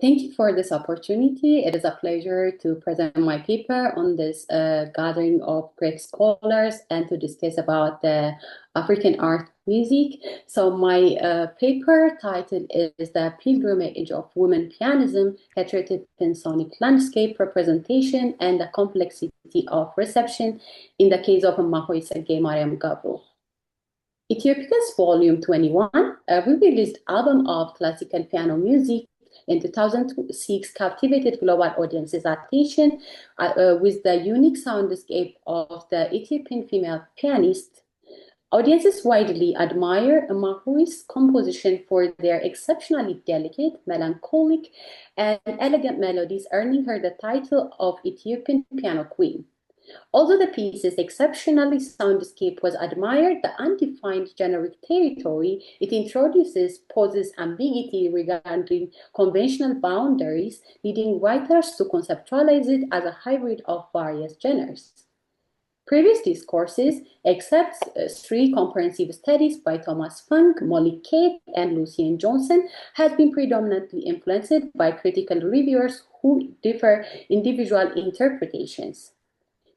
Thank you for this opportunity. It is a pleasure to present my paper on this gathering of Greek scholars and to discuss about the African art music. So my paper title is The Pilgrimage of Women Pianism, Heterotopian Sonic Landscape Representation and the Complexity of Reception in the case of Emahoy Tsige-Mariam Gebru. Ethiopiques Volume 21, a re-released album of classical piano music in 2006 captivated global audiences' attention with the unique soundscape of the Ethiopian female pianist. Audiences widely admire Emahoy's composition for their exceptionally delicate, melancholic, and elegant melodies, earning her the title of Ethiopian Piano Queen. Although the piece's exceptionally soundscape was admired, the undefined generic territory it introduces poses ambiguity regarding conventional boundaries, leading writers to conceptualize it as a hybrid of various genres. Previous discourses, except three comprehensive studies by Thomas Funk, Molly Kate, and Lucien Johnson, have been predominantly influenced by critical reviewers who differ in individual interpretations.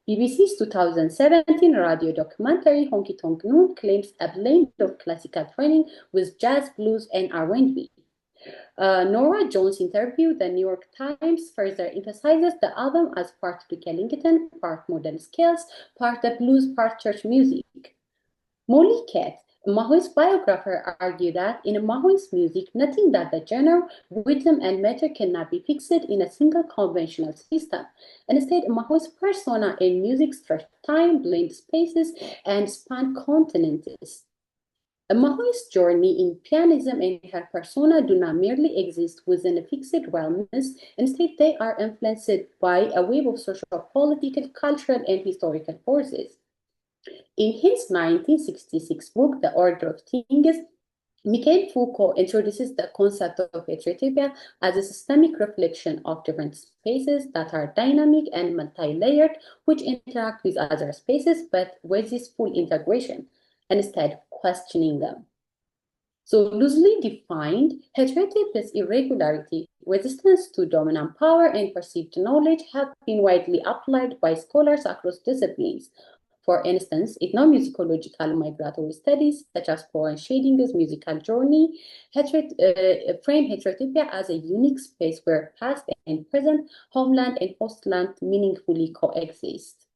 BBC's 2017 radio documentary Honky Tonk Noon claims a blend of classical training with jazz, blues, and R&B. Nora Jones' interview, The New York Times, further emphasizes the album as part Duke Ellington, part modern scales, part the blues, part church music. Molly Kate, Emahoy's biographer, argued that in Emahoy's music, nothing that the genre, rhythm, and meter cannot be fixed in a single conventional system. Instead, Emahoy's persona in music stretch time, blend spaces, and span continents. Emahoy's journey in pianism and her persona do not merely exist within a fixed realms, instead they are influenced by a wave of social, political, cultural, and historical forces. In his 1966 book, The Order of Things, Michael Foucault introduces the concept of heterotopia as a systemic reflection of different spaces that are dynamic and multi-layered, which interact with other spaces, but with this full integration, instead questioning them. So loosely defined, heterotopia's irregularity, resistance to dominant power, and perceived knowledge have been widely applied by scholars across disciplines. For instance, ethnomusicological migratory studies, such as Paul and Shadinger's musical journey, frame heterotopia as a unique space where past and present, homeland and hostland meaningfully coexist.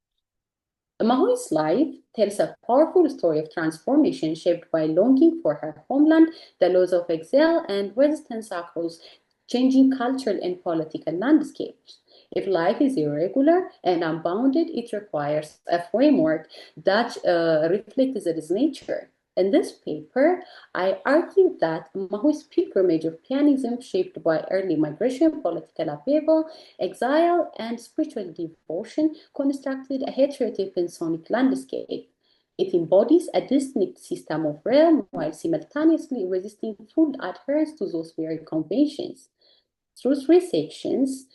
Emahoy's life tells a powerful story of transformation shaped by longing for her homeland, the loss of exile, and resistance across changing cultural and political landscapes. If life is irregular and unbounded, it requires a framework that reflects its nature. In this paper, I argue that Emahoy's pilgrimage of pianism, shaped by early migration, political upheaval, exile, and spiritual devotion, constructed a heterotopian sonic landscape. It embodies a distinct system of realm while simultaneously resisting full adherence to those very conventions. Through three sections,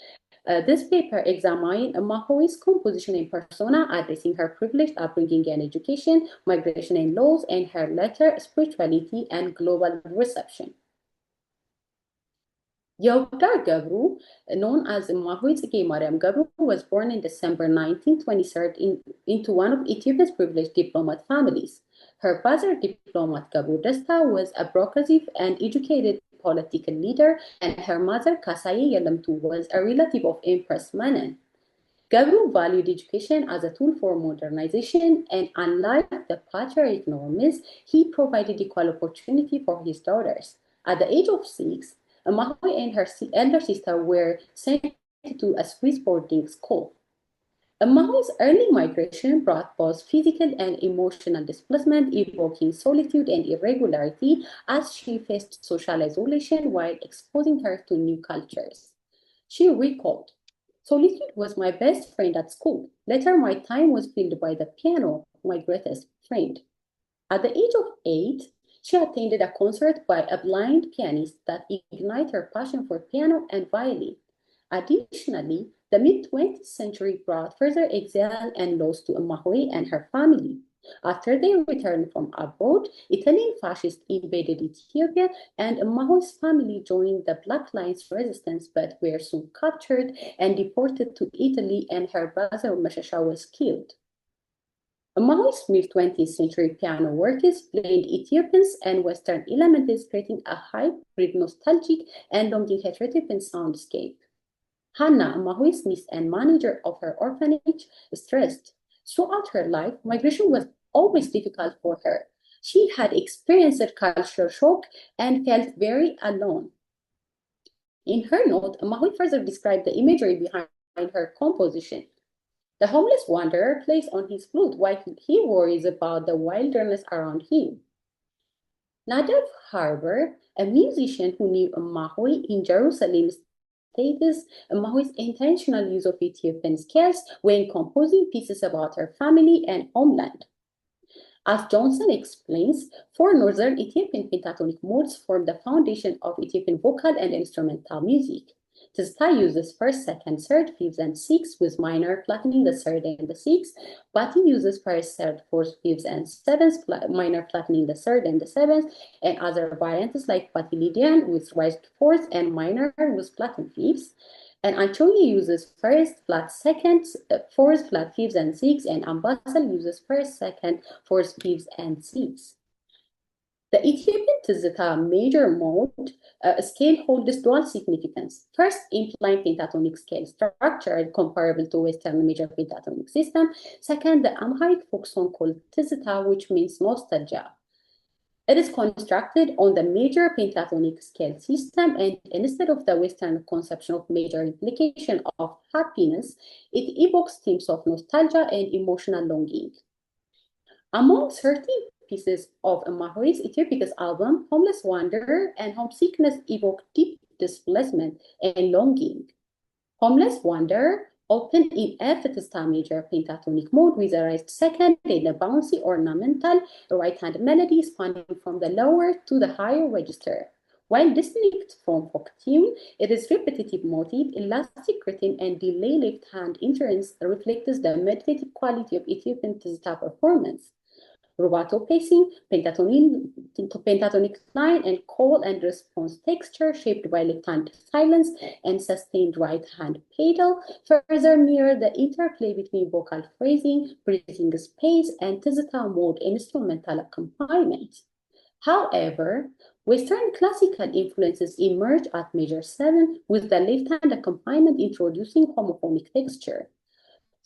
this paper examines Emahoy's composition and persona, addressing her privileged upbringing and education, migration and laws, and her later spirituality and global reception. Yemisrach Gebru, known as Emahoy Tsige-Mariam Gebru, was born in December 1923 into one of Ethiopia's privileged diplomat families. Her father, diplomat Gebru Desta, was a progressive and educated political leader, and her mother, Kasaye Yelemtu, was a relative of Empress Manen. Gebru valued education as a tool for modernization, and unlike the patriarchal norms, he provided equal opportunity for his daughters. At the age of 6, Emahoy and her elder sister were sent to a Swiss boarding school. Emahoy's early migration brought both physical and emotional displacement, evoking solitude and irregularity as she faced social isolation while exposing her to new cultures. She recalled, "Solitude was my best friend at school. Later, my time was filled by the piano, my greatest friend." At the age of 8, she attended a concert by a blind pianist that ignited her passion for piano and violin. Additionally, the mid-20th century brought further exile and loss to Emahoy and her family. After they returned from abroad, Italian fascists invaded Ethiopia, and Emahoy's family joined the Black Lions resistance, but were soon captured and deported to Italy, and her brother Mashasha was killed. Emahoy's mid-20th century piano works blend Ethiopians and Western elements, creating a hybrid, nostalgic, and longing heterotopian soundscape. Hannah, Emahoy's niece and manager of her orphanage, stressed throughout her life, migration was always difficult for her. She had experienced a cultural shock and felt very alone. In her note, Emahoy further described the imagery behind her composition. The homeless wanderer plays on his flute while he worries about the wilderness around him. Nadav Harber, a musician who knew Emahoy in Jerusalem, states Emahoy's intentional use of Ethiopian scales when composing pieces about her family and homeland. As Johnson explains, 4 northern Ethiopian pentatonic modes form the foundation of Ethiopian vocal and instrumental music. Tsege uses first, second, third, fifth, and sixth, with minor flattening the third and the sixth. Bati uses first, third, fourth, fifth, and seventh, minor flattening the third and the seventh, and other variants like Bati-Lydian with raised fourth and minor with flattened fifths. And Anchonia uses first, flat second, fourth, flat fifth, and sixth, and Ambasal uses first, second, fourth, fifth, and sixth. The Ethiopian Tsege major mode scale holds dual significance. First, implying pentatonic scale structure comparable to Western major pentatonic system. Second, the Amharic folk song called Tsege, which means nostalgia. It is constructed on the major pentatonic scale system, and instead of the Western conception of major implication of happiness, it evokes themes of nostalgia and emotional longing. Among 13 pieces of Emahoy's Ethiopiques album, Homeless Wanderer and Homesickness evoke deep displacement and longing. Homeless Wanderer opened in F major pentatonic mode with a raised second and a bouncy ornamental right-hand melody spanning from the lower to the higher register. While distinct from folk tune, it is repetitive motif, elastic rhythm, and delay left-hand entrance reflects the meditative quality of Ethiopian Tsege performance. Rubato pacing, pentatonic line, and call and response texture shaped by left-hand silence and sustained right-hand pedal further mirror the interplay between vocal phrasing, breathing space, and Tsege mode instrumental accompaniment. However, Western classical influences emerge at measure 7 with the left-hand accompaniment introducing homophonic texture.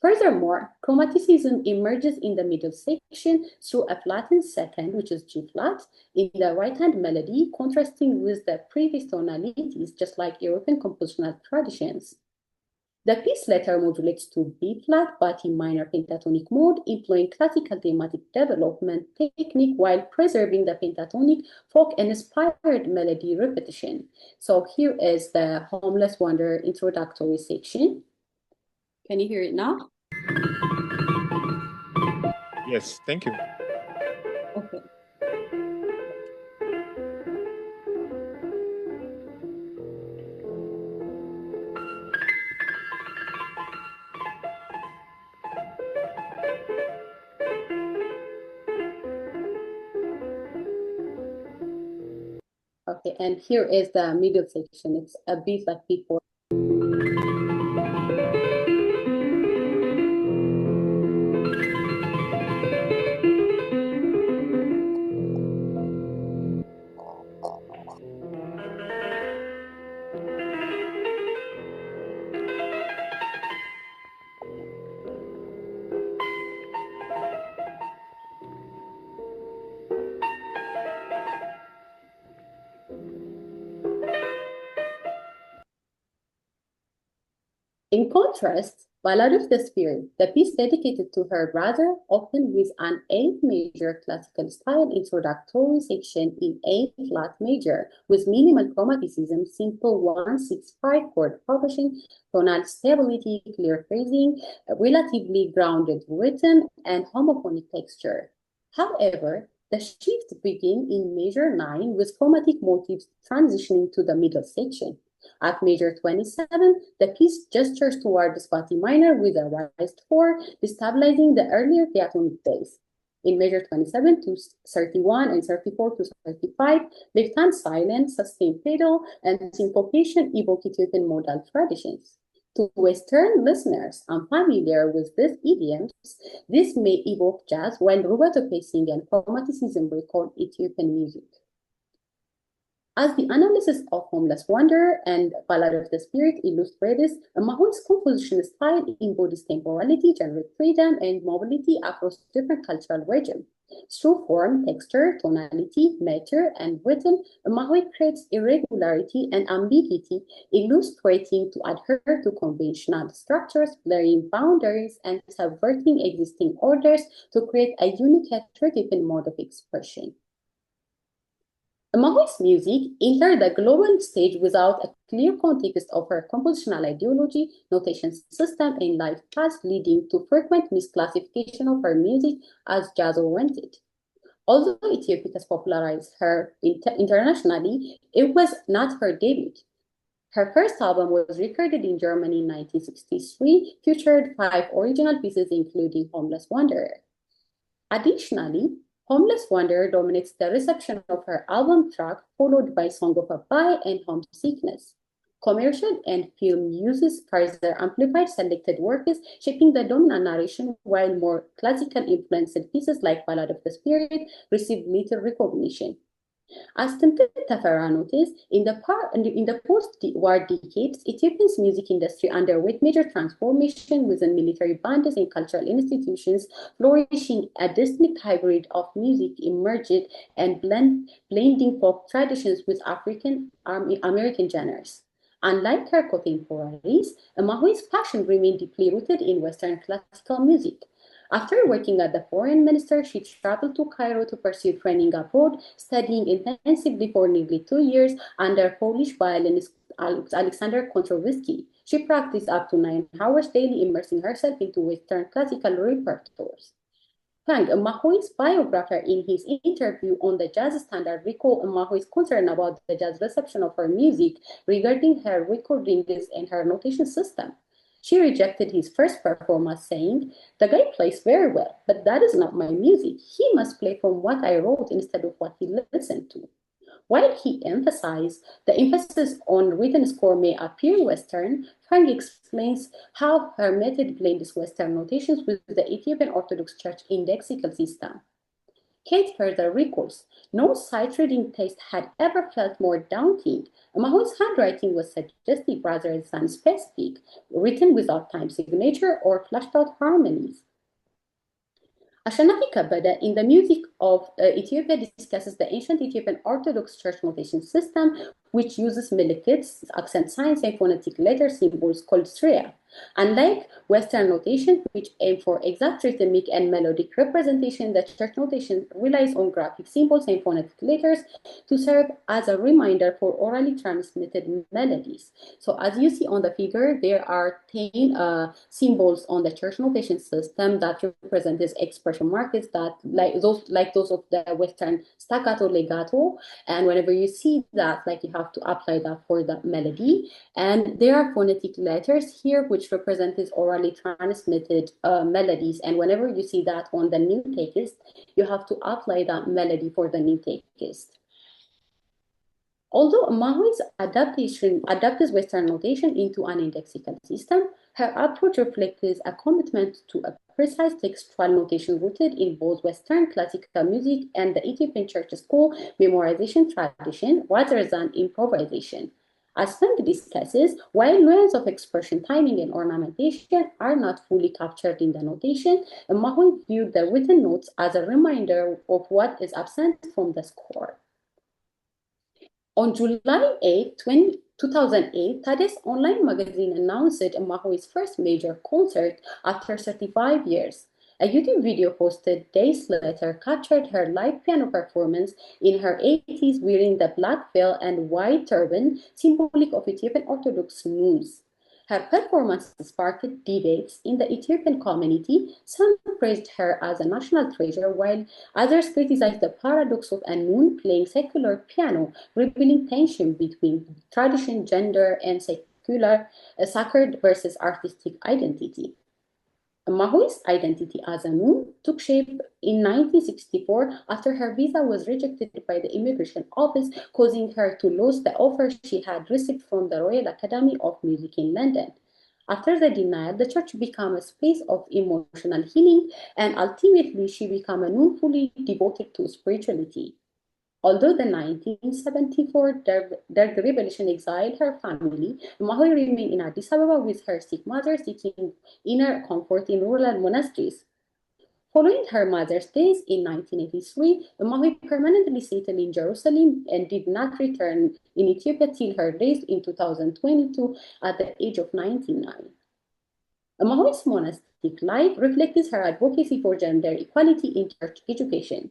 Furthermore, chromaticism emerges in the middle section through a flattened second, which is G flat, in the right-hand melody, contrasting with the previous tonalities, just like European compositional traditions. The piece later modulates to B flat, but in minor pentatonic mode, employing classical thematic development technique while preserving the pentatonic folk-inspired melody repetition. So here is the Homeless Wanderer introductory section. Can you hear it now? Yes, thank you. Okay. Okay, and here is the middle section. It's a bit like before. In contrast, Ballad of the Spirit, the piece dedicated to her brother, opened with an A major classical style introductory section in A flat major, with minimal chromaticism, simple 1-6-5 chord progression, tonal stability, clear phrasing, relatively grounded rhythm, and homophonic texture. However, the shift begins in measure 9 with chromatic motifs transitioning to the middle section. At measure 27, the piece gestures toward the spotty minor with a raised 4, destabilizing the earlier diatonic bass. In measure 27 to 31 and 34 to 35, left-hand silence, sustained pedal, and syncopation evoke Ethiopian modal traditions. To Western listeners unfamiliar with these idioms, this may evoke jazz, while rubato pacing and chromaticism recall Ethiopian music. As the analysis of Homeless Wanderer and Ballad of the Spirit illustrates, Emahoy's composition style embodies temporality, generic freedom, and mobility across different cultural regions. Through form, texture, tonality, meter, and rhythm, Emahoy creates irregularity and ambiguity, illustrating to adhere to conventional structures, blurring boundaries, and subverting existing orders to create a unique heterotopian mode of expression. Emahoy's music entered the global stage without a clear context of her compositional ideology, notation system, and life paths, leading to frequent misclassification of her music as jazz-oriented. Although Ethiopiques popularized her internationally, it was not her debut. Her first album was recorded in Germany in 1963, featured 5 original pieces, including Homeless Wanderer. Additionally, Homeless Wanderer dominates the reception of her album track, followed by Song of a Bye and Homesickness. Commercial and film uses further amplified selected works, shaping the dominant narration, while more classical influenced pieces like Ballad of the Spirit received little recognition. As Temple Tafara noticed, in the post-war decades, Ethiopia's music industry underwent major transformation within military bands and cultural institutions, flourishing a distinct hybrid of music emerged and blending folk traditions with African American genres. Unlike her contemporaries, Emahoy's passion remained deeply rooted in Western classical music. After working as the foreign minister, she traveled to Cairo to pursue training abroad, studying intensively for nearly 2 years under Polish violinist Alexander Kontrowski. She practiced up to 9 hours daily, immersing herself into Western classical repertoires. Fang, Emahoy's biographer, in his interview on the jazz standard, recalled Emahoy's concern about the jazz reception of her music regarding her recordings and her notation system. She rejected his first performance, saying, "The guy plays very well, but that is not my music. He must play from what I wrote instead of what he listened to." While he emphasized the emphasis on written score may appear Western, Fang explains how her method blends Western notations with the Ethiopian Orthodox Church indexical system. Kate further recalls, no sight-reading taste had ever felt more daunting. Emahoy's handwriting was suggestive rather than specific, written without time signature or flashed-out harmonies. Ashanafi Kabada, in the music of Ethiopia, discusses the ancient Ethiopian Orthodox Church notation system, which uses melikits, accent signs, and phonetic letter symbols called sriya. Unlike Western notation, which aim for exact rhythmic and melodic representation, the church notation relies on graphic symbols and phonetic letters to serve as a reminder for orally transmitted melodies. So as you see on the figure, there are 10 symbols on the church notation system that represent these expression markers that like those of the Western staccato, legato, and whenever you see that, like you have to apply that for the melody. And there are phonetic letters here, which represent these orally transmitted melodies. And whenever you see that on the new text, you have to apply that melody for the new text. Although Emahoy's adapts Western notation into an indexical system, her approach reflects a commitment to a precise textual notation rooted in both Western classical music and the Ethiopian church school memorization tradition rather than improvisation. As Feng discusses, while nuances of expression, timing, and ornamentation are not fully captured in the notation, Emahoy viewed the written notes as a reminder of what is absent from the score. On July 8, 2008, Tades online magazine announced Emahoy's first major concert after 35 years. A YouTube video posted days later captured her live piano performance in her 80s wearing the black veil and white turban, symbolic of Ethiopian Orthodox news. Her performance sparked debates in the Ethiopian community. Some praised her as a national treasure, while others criticized the paradox of a nun playing secular piano, revealing tension between tradition, gender, and sacred versus artistic identity. Emahoy's identity as a Nun took shape in 1964 after her visa was rejected by the immigration office, causing her to lose the offer she had received from the Royal Academy of Music in London. After the denial, the church became a space of emotional healing, and ultimately she became a nun fully devoted to spirituality. Although the 1974 Derg Revolution exiled her family, Emahoy remained in Addis Ababa with her sick mother, seeking inner comfort in rural monasteries. Following her mother's death in 1983, Emahoy permanently settled in Jerusalem and did not return in Ethiopia till her death in 2022 at the age of 99. Emahoy's monastic life reflects her advocacy for gender equality in church education.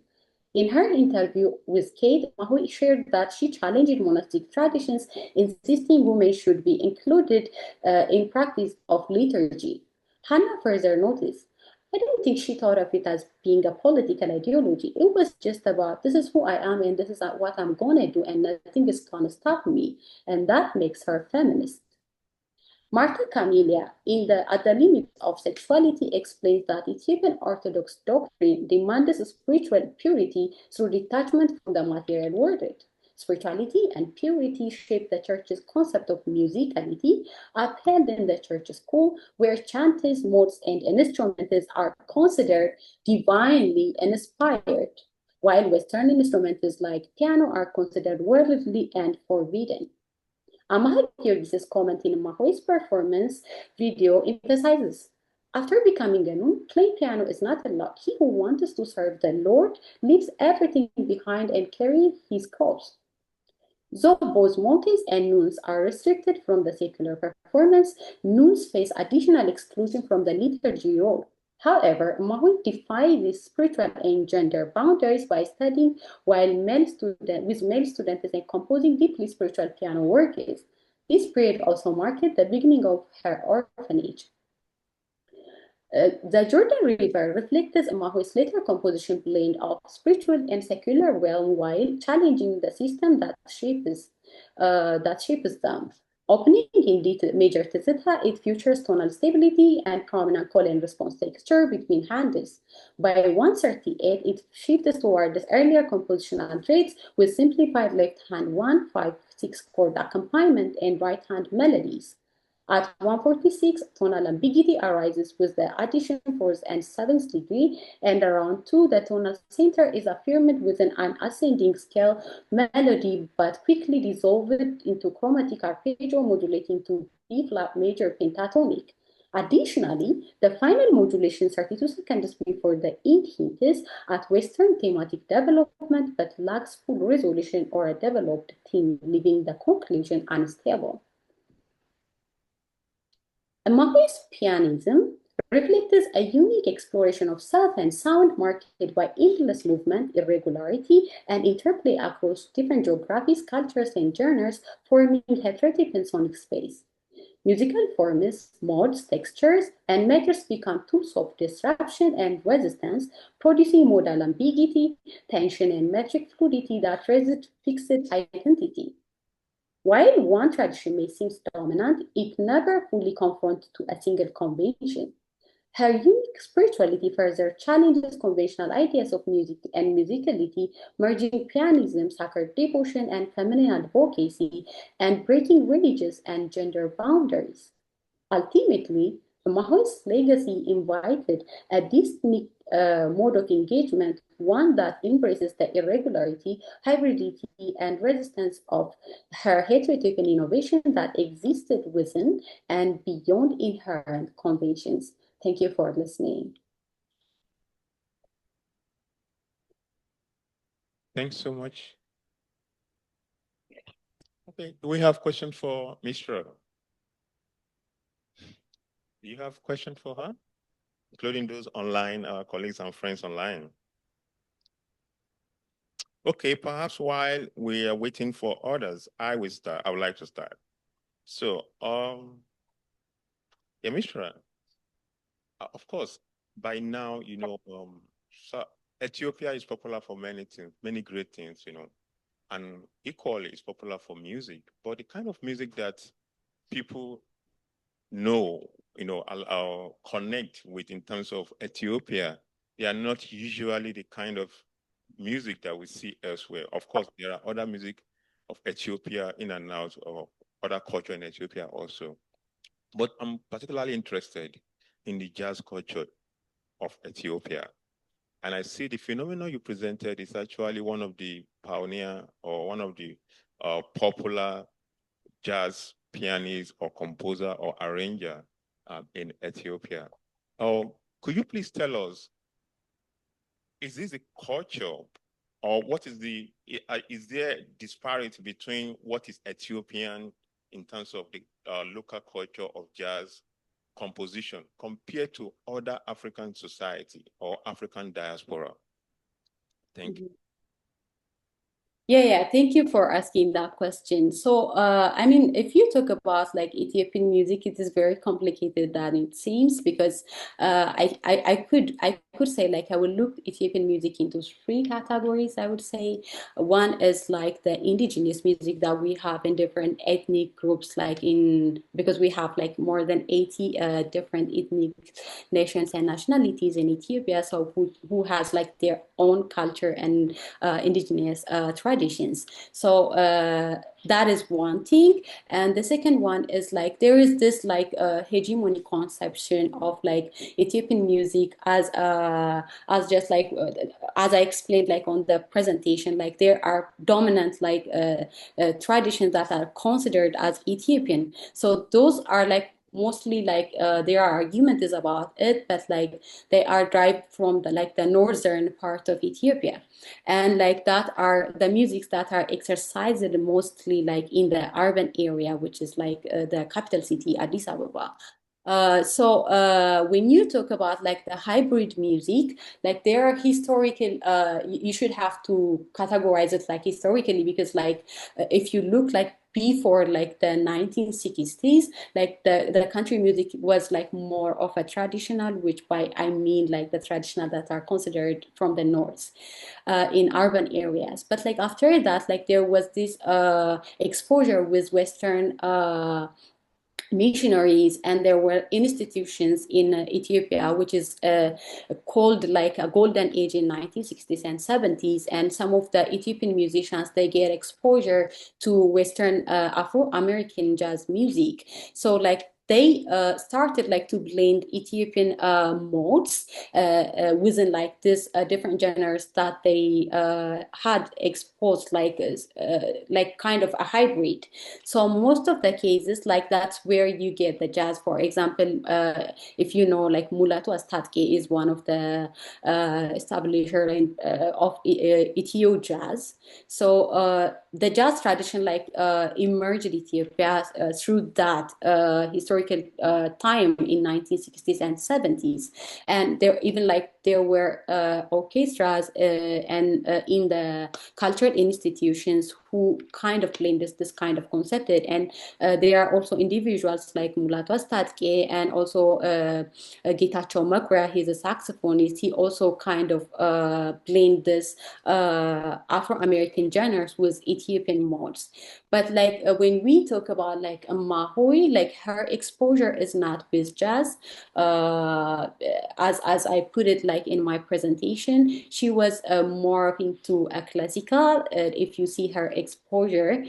In her interview with Kate, Emahoy shared that she challenged monastic traditions, insisting women should be included in practice of liturgy. Hannah further noticed, I don't think she thought of it as being a political ideology. It was just about this is who I am and this is what I'm going to do, and nothing is going to stop me. And that makes her feminist. Martha Camelia, At the Limits of Sexuality, explains that Ethiopian Orthodox doctrine demands spiritual purity through detachment from the material world. Spirituality and purity shape the church's concept of musicality, upheld in the church school, where chantes, modes, and instruments are considered divinely inspired, while Western instruments like piano are considered worldly and forbidden. Emahoy Tsige-Mariam comment in Emahoy's performance video emphasizes, after becoming a nun, playing piano is not allowed. He who wants to serve the Lord leaves everything behind and carries his cross. Though both monks and nuns are restricted from the secular performance, nuns face additional exclusion from the liturgy role. However, Emahoy defies these spiritual and gender boundaries by studying with male students and composing deeply spiritual piano works. This period also marked the beginning of her orphanage. The Jordan River reflects Emahoy's later composition blend of spiritual and secular realm while challenging the system that shapes them. Opening in major tizita, it features tonal stability and prominent call and response texture between hands. By 138, it shifts towards earlier compositional traits with simplified left hand 1-5-6 chord accompaniment and right hand melodies. At 146, tonal ambiguity arises with the addition fourth and seventh degree, and around 2, the tonal center is affirmed within an ascending scale melody, but quickly dissolved into chromatic arpeggio modulating to B flat major pentatonic. Additionally, the final modulation 32 seconds before the end hints at Western thematic development but lacks full resolution or a developed theme, leaving the conclusion unstable. Emahoy's pianism reflects a unique exploration of self and sound marked by endless movement, irregularity, and interplay across different geographies, cultures, and genres, forming heterotopian sonic space. Musical forms, modes, textures, and meters become tools of disruption and resistance, producing modal ambiguity, tension, and metric fluidity that resist fixed identity. While one tradition may seem dominant, it never fully conforms to a single convention. Her unique spirituality further challenges conventional ideas of music and musicality, merging pianism, sacred devotion, and feminine advocacy, and breaking religious and gender boundaries. Ultimately, Emahoy's legacy invited a distinct mode of engagement, one that embraces the irregularity, hybridity, and resistance of her heterotopian innovation that existed within and beyond inherent conventions. Thank you for listening. Thanks so much. Okay, do we have questions for Mr. Do you have questions for her, including those online, our colleagues and friends online? Okay, perhaps while we are waiting for others, I will start. I would like to start. So, Yemisrach, of course, by now, so Ethiopia is popular for many things, many great things, and equally it's popular for music. But the kind of music that people know connect with in terms of Ethiopia, they are not usually the kind of music that we see elsewhere. Of course, there are other music of Ethiopia in and out, or other culture in Ethiopia also. But I'm particularly interested in the jazz culture of Ethiopia. And I see the phenomenon you presented is actually one of the pioneer or one of the popular jazz pianist or composer or arranger in Ethiopia. Could you please tell us, is this a culture, or what is is there disparity between what is Ethiopian in terms of the local culture of jazz composition compared to other African society or African diaspora? Thank you. Yeah, thank you for asking that question. So, I mean, if you talk about like Ethiopian music, it is very complicated than it seems because I could say like I will look Ethiopian music into three categories. I would say one is like the indigenous music that we have in different ethnic groups, like in because we have like more than 80 different ethnic nations and nationalities in Ethiopia, so who has like their own culture and indigenous traditions. So that is one thing, and the second one is like there is this like hegemony conception of like Ethiopian music as just like as I explained like on the presentation, like there are dominant like traditions that are considered as Ethiopian. So those are like mostly like there are argument is about it, but like they are derived from the like the northern part of Ethiopia, and like that are the musics that are exercised mostly like in the urban area, which is like the capital city Addis Ababa. When you talk about like the hybrid music, like there are historical, you should have to categorize it like historically because like if you look like before like the 1960s, like the country music was like more of a traditional, which by I mean like the traditional that are considered from the north in urban areas. But like after that, like there was this exposure with Western missionaries, and there were institutions in Ethiopia, which is called like a golden age in 1960s and 70s. And some of the Ethiopian musicians, they get exposure to Western Afro-American jazz music. So like they started like to blend Ethiopian modes within like this different genres that they had exposed like kind of a hybrid. So most of the cases, like that's where you get the jazz. For example, if you know, like Mulatu Astatke is one of the establisher of Ethio jazz. So the jazz tradition like emerged in Ethiopia through that historical time in 1960s and 70s, and there even like there were orchestras and in the cultural institutions who kind of blend this kind of concept. And there are also individuals like Mulatu Astatke and also Getachew Makura, he's a saxophonist. He also kind of blend this Afro-American genres with Ethiopian modes. But like when we talk about like Emahoy, like her exposure is not with jazz. As I put it like in my presentation, she was more into a classical. If you see her exposure,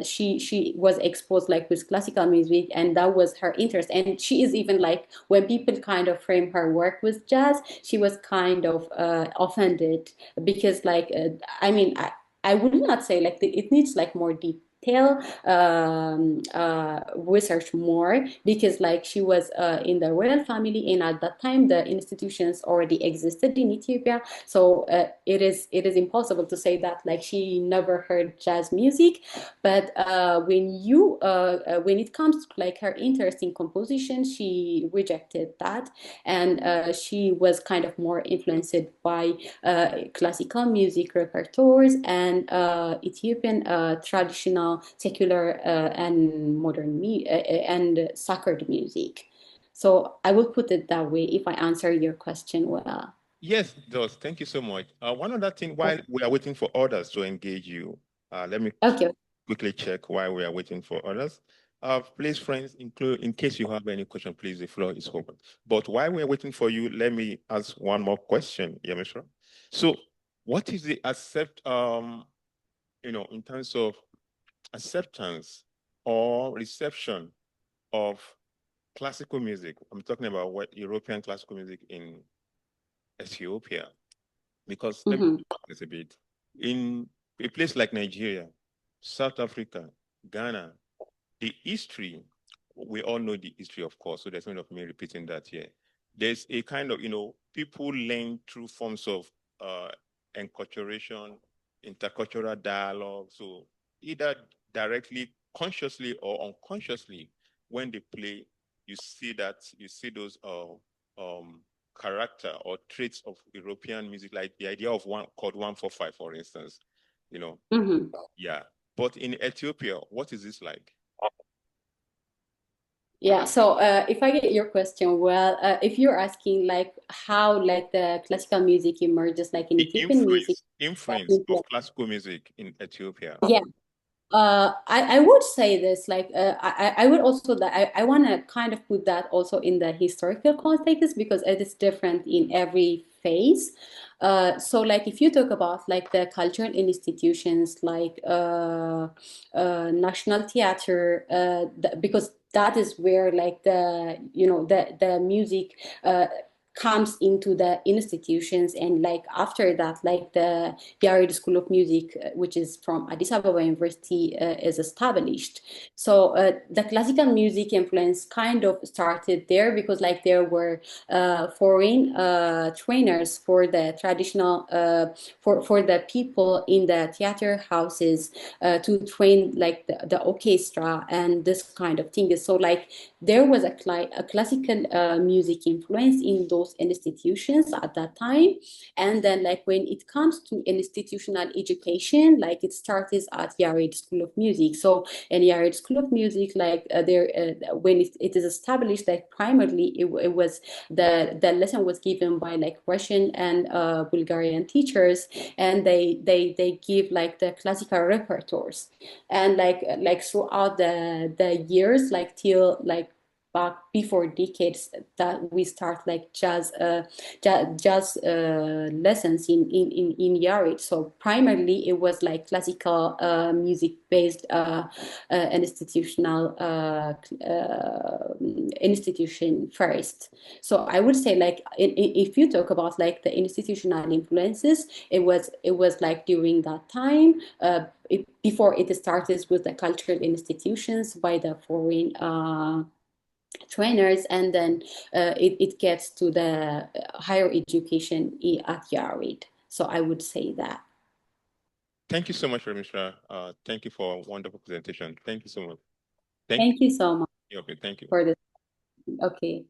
she was exposed like with classical music, and that was her interest. And she is even like when people kind of frame her work with jazz, she was kind of offended because like I mean I would not say like it needs like more detail research more, because like she was in the royal family, and at that time the institutions already existed in Ethiopia. So it is impossible to say that like she never heard jazz music. But when it comes to like her interest in composition, she rejected that, and she was kind of more influenced by classical music repertoires and Ethiopian traditional, secular, and modern and sacred music. So I will put it that way if I answer your question well. Yes, it does. Thank you so much. One other thing, while we are waiting for others to engage you, let me Okay. quickly check while we are waiting for others. Please, friends, in case you have any question, please, the floor is open. But while we're waiting for you, let me ask one more question, Yemisrach. So what is the in terms of acceptance or reception of classical music? I'm talking about what European classical music in Ethiopia, because let me talk this a bit. In a place like Nigeria, South Africa, Ghana, the history, we all know the history, of course, so there's no point of me repeating that here. There's a kind of, people learn through forms of enculturation, intercultural dialogue. So either directly, consciously or unconsciously, when they play, you see those character or traits of European music, like the idea of one called 145, for instance, Yeah. But in Ethiopia, what is this like? Yeah, so if I get your question, well, if you're asking like how like the classical music emerges like in The Ethiopian music, influence of classical music in Ethiopia. yeah, I would say this like I would also that I want to kind of put that also in the historical context because it is different in every phase. So like if you talk about like the cultural institutions like national theater because that is where like the music comes into the institutions and like after that like the Yared School of Music, which is from Addis Ababa University, is established. So the classical music influence kind of started there because like there were foreign trainers for the traditional for the people in the theater houses to train like the orchestra and this kind of thing. So like there was a classical music influence in those institutions at that time, and then like when it comes to institutional education, like it started at Yared School of Music. So in Yared School of Music, like when it is established, like primarily it was the lesson was given by like Russian and Bulgarian teachers, and they give like the classical repertoires, and like throughout the years, like till like back before decades that we start like jazz lessons in Yared. So primarily it was like classical music based institutional institution first. So I would say like if you talk about like the institutional influences, it was like during that time before it started with the cultural institutions by the foreign trainers, and then it gets to the higher education at Yared. So I would say that. Thank you so much, Mishra. Thank you for a wonderful presentation. Thank you so much. Thank you so much Okay, thank you. for this. Okay.